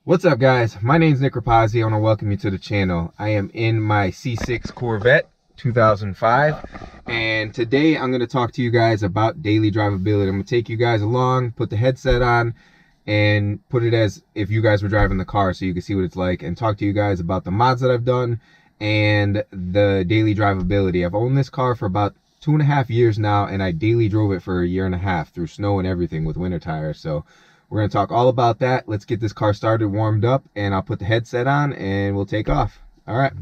What's up, guys? My name's Nick Rapazzi. I want to welcome you to the channel. I am in my C6 Corvette 2005, and today I'm going to talk to you guys about daily drivability. I'm going to take you guys along, put the headset on, and put it as if you guys were driving the car so you can see what it's like, and talk to you guys about the mods that I've done and the daily drivability. I've owned this car for about 2.5 years now, and I daily drove it for 1.5 years through snow and everything with winter tires. So we're going to talk all about that. Let's get this car started, warmed up, and I'll put the headset on and we'll take off. All right.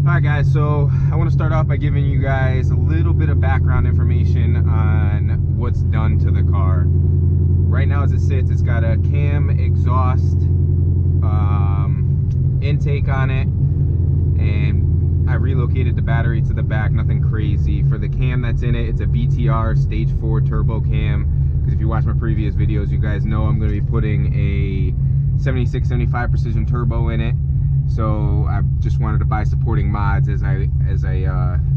All right, guys, so I want to start off by giving you guys a little bit of background information on what's done to the car. Right now, as it sits, it's got a cam exhaust intake on it, and I relocated the battery to the back, nothing crazy. For the cam that's in it, it's a BTR Stage 4 turbo cam. If you watch my previous videos, you guys know I'm going to be putting a 76-75 precision turbo in it. So I just wanted to buy supporting mods as I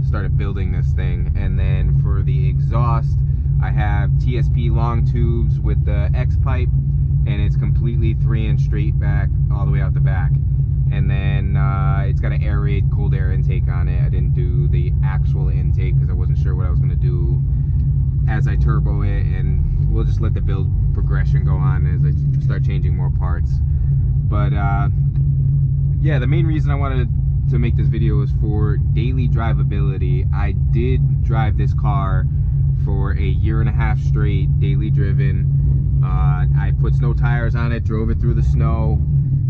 started building this thing. And then for the exhaust, I have TSP long tubes with the X pipe, and it's completely 3-inch straight back all the way out the back. And then it's got an air raid cold air intake on it. I didn't do the actual intake because I wasn't sure what I was going to do as I turbo it, and we'll just let the build progression go on as I start changing more parts. But yeah, the main reason I wanted to make this video is for daily drivability. I did drive this car for 1.5 years straight, daily driven. I put snow tires on it, drove it through the snow,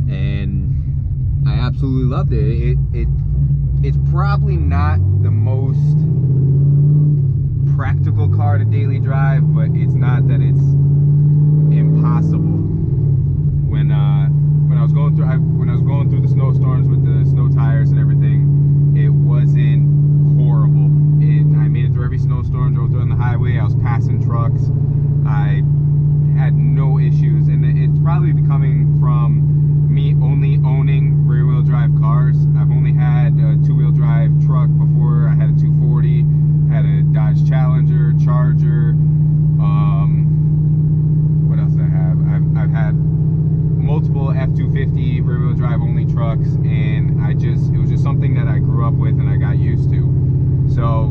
and I absolutely loved it. It's probably not the most practical car to daily drive, but it's not that it's impossible. When I was going through the snowstorms with the snow tires and everything, it wasn't horrible. I made it through every snowstorm, drove through on the highway. I was passing trucks. I had no issues, and it's probably coming from me only owning rear-wheel drive cars. I've only had a 2-wheel drive truck before. I had a 240. Had a Dodge Challenger, Charger. What else I have? I've had multiple F-250 rear-wheel drive only trucks, and it was just something that I grew up with and I got used to. So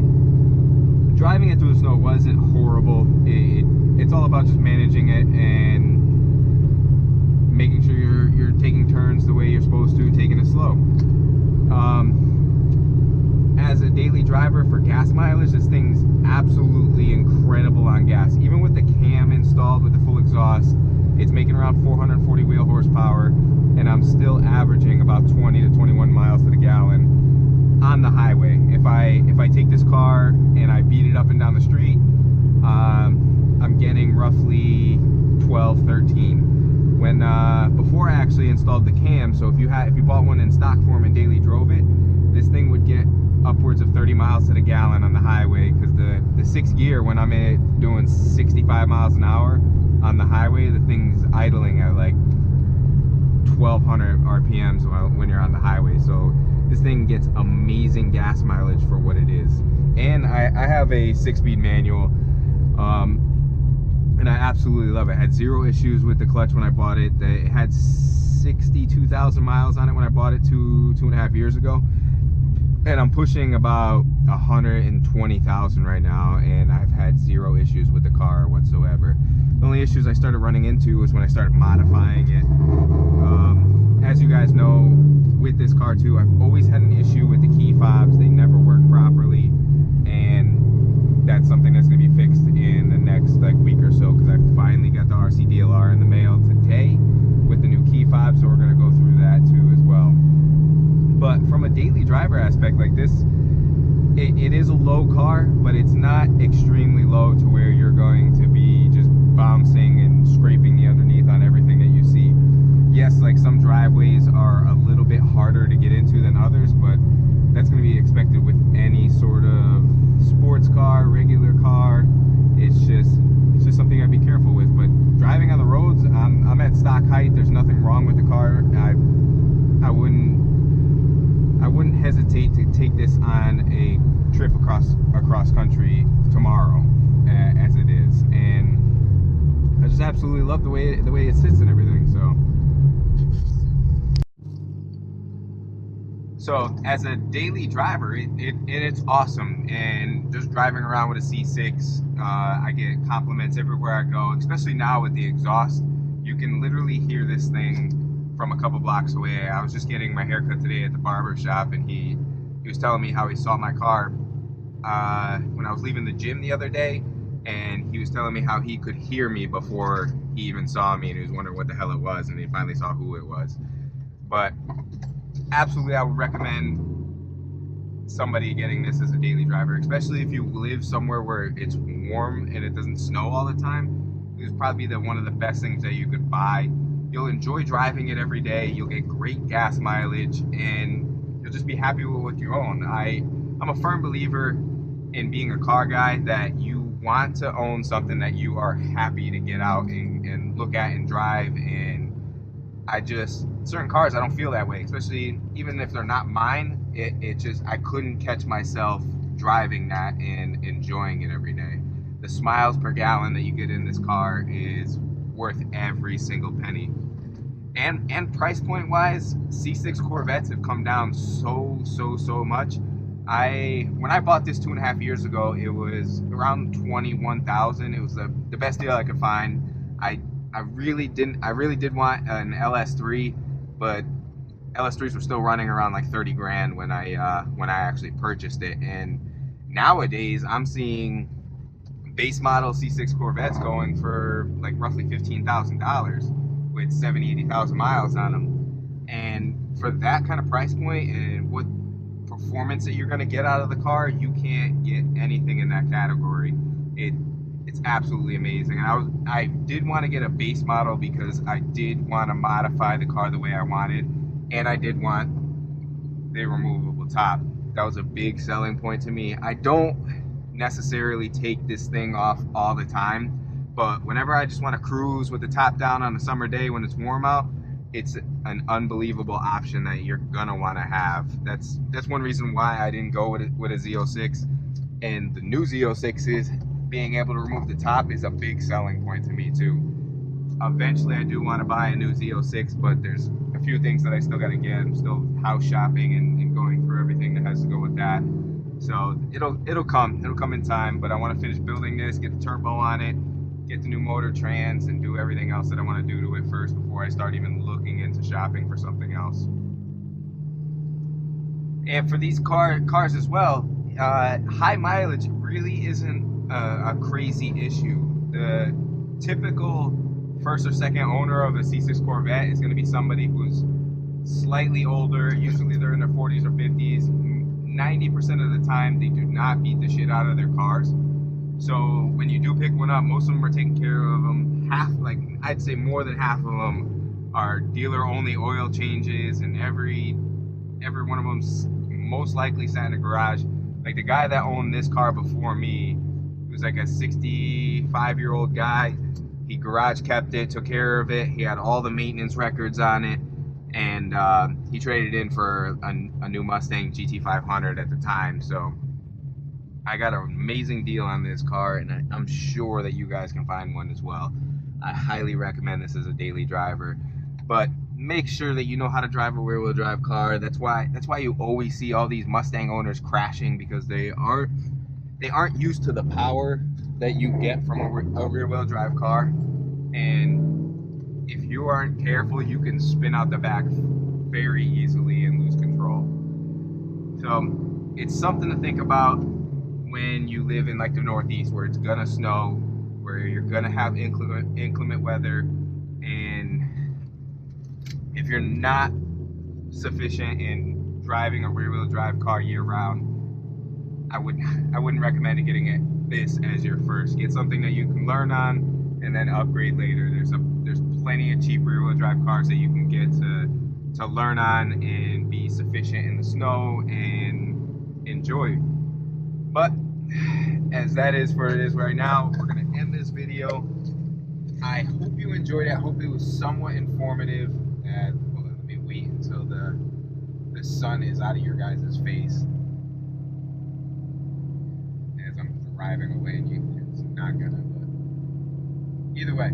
driving it through the snow wasn't horrible. It's all about just managing it and making sure you're taking turns the way you're supposed to and taking it slow. As a daily driver for gas mileage, this thing's absolutely incredible on gas. Even with the cam installed with the full exhaust, it's making around 440 wheel horsepower, and I'm still averaging about 20 to 21 miles to the gallon on the highway. If I take this car and I beat it up and down the street, I'm getting roughly 12, 13. When before I actually installed the cam, so if you bought one in stock form and daily drove it, this thing would get upwards of 30 miles to the gallon on the highway, because the 6th gear, when I'm doing 65 miles an hour on the highway, the thing's idling at like 1200 RPMs when you're on the highway. So this thing gets amazing gas mileage for what it is. And I have a 6-speed manual, and I absolutely love it. I had 0 issues with the clutch when I bought it. It had 62,000 miles on it when I bought it 2.5 years ago. And I'm pushing about 120,000 right now, and I've had 0 issues with the car whatsoever. The only issues I started running into was when I started modifying it. As you guys know, with this car too, I've always had an issue with the key fobs. They never work properly, and that's something that's going to be fixed in the next week or so, because I finally got the RC DLR in the mail today with the new key fob, so we're going to go through that too as well. But from a daily driver aspect like this, it is a low car, but it's not extremely low to where you're going to be just bouncing and scraping the underneath on everything that you see. Yes, like some driveways are a little bit harder to get into than others, but that's going to be expected with any sort of sports car, regular car. It's just something I'd be careful with. But driving on the roads, I'm at stock height. There's nothing wrong with the car. I wouldn't hesitate to take this on a trip across country tomorrow, as it is. And I just absolutely love the way it sits and everything. So So as a daily driver, it's awesome. And just driving around with a C6, I get compliments everywhere I go, especially now with the exhaust. You can literally hear this thing from a couple blocks away. I was just getting my haircut today at the barber shop, and he was telling me how he saw my car when I was leaving the gym the other day, and he was telling me how he could hear me before he even saw me, and he was wondering what the hell it was, and he finally saw who it was. But absolutely, I would recommend somebody getting this as a daily driver, especially if you live somewhere where it's warm and it doesn't snow all the time. It's probably one of the best things that you could buy. You'll enjoy driving it every day. You'll get great gas mileage, and you'll just be happy with what you own. I'm a firm believer in being a car guy, that you want to own something that you are happy to get out and look at and drive. And certain cars, I don't feel that way, especially even if they're not mine. I couldn't catch myself driving that and enjoying it every day. The miles per gallon that you get in this car is worth every single penny. And price point wise, C6 Corvettes have come down so much. When I bought this 2.5 years ago, it was around $21,000. It was the best deal I could find. I really did want an LS3, but LS3s were still running around like 30 grand when I actually purchased it. And nowadays I'm seeing base model C6 Corvettes going for like roughly $15,000 with 80,000 miles on them. And for that kind of price point and what performance that you're going to get out of the car, you can't get anything in that category. It's absolutely amazing. And I did want to get a base model because I did want to modify the car the way I wanted, and I did want the removable top. That was a big selling point to me. I don't necessarily take this thing off all the time, but whenever I just want to cruise with the top down on a summer day when it's warm out, it's an unbelievable option that you're gonna want to have. That's one reason why I didn't go with a Z06. And the new Z06s, being able to remove the top is a big selling point to me too. Eventually I do want to buy a new Z06, but there's a few things that I still got to get. I'm still house shopping and going through everything that has to go with that. So it'll come in time, but I want to finish building this, get the turbo on it, get the new motor trans, and do everything else that I want to do to it first before I start even looking into shopping for something else. And for these cars as well, high mileage really isn't a crazy issue. The typical first or second owner of a C6 Corvette is going to be somebody who's slightly older. Usually they're in their 40s or 50s. 90% of the time they do not beat the shit out of their cars. So when you do pick one up, most of them are taking care of them. I'd say more than half of them are dealer only oil changes, and every one of them's most likely sat in a garage. Like the guy that owned this car before me, he was like a 65-year-old guy. He garage kept it, took care of it. He had all the maintenance records on it, and he traded in for a new Mustang GT500 at the time. So I got an amazing deal on this car, and I'm sure that you guys can find one as well. I highly recommend this as a daily driver, but make sure that you know how to drive a rear-wheel drive car. That's why you always see all these Mustang owners crashing, because they aren't used to the power that you get from a rear-wheel drive car. And if you aren't careful, you can spin out the back very easily and lose control. So it's something to think about when you live in like the Northeast, where it's gonna snow, where you're gonna have inclement weather, and if you're not sufficient in driving a rear-wheel drive car year-round, I wouldn't recommend getting this as your first. Get something that you can learn on and then upgrade later. There's plenty of cheap rear-wheel drive cars that you can get to learn on and be sufficient in the snow and enjoy. But as that is for it is right now, we're gonna end this video. I hope you enjoyed it. I hope it was somewhat informative. Hold on, let me wait until the sun is out of your guys' face as I'm driving away, and it's not gonna, but either way,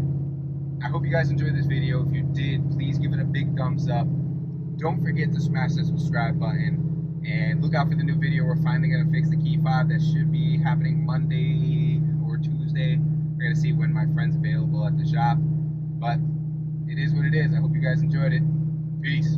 I hope you guys enjoyed this video. If you did, please give it a big thumbs up. Don't forget to smash that subscribe button. And look out for the new video. We're finally going to fix the key fob. That should be happening Monday or Tuesday. We're going to see when my friend's available at the shop. But it is what it is. I hope you guys enjoyed it. Peace.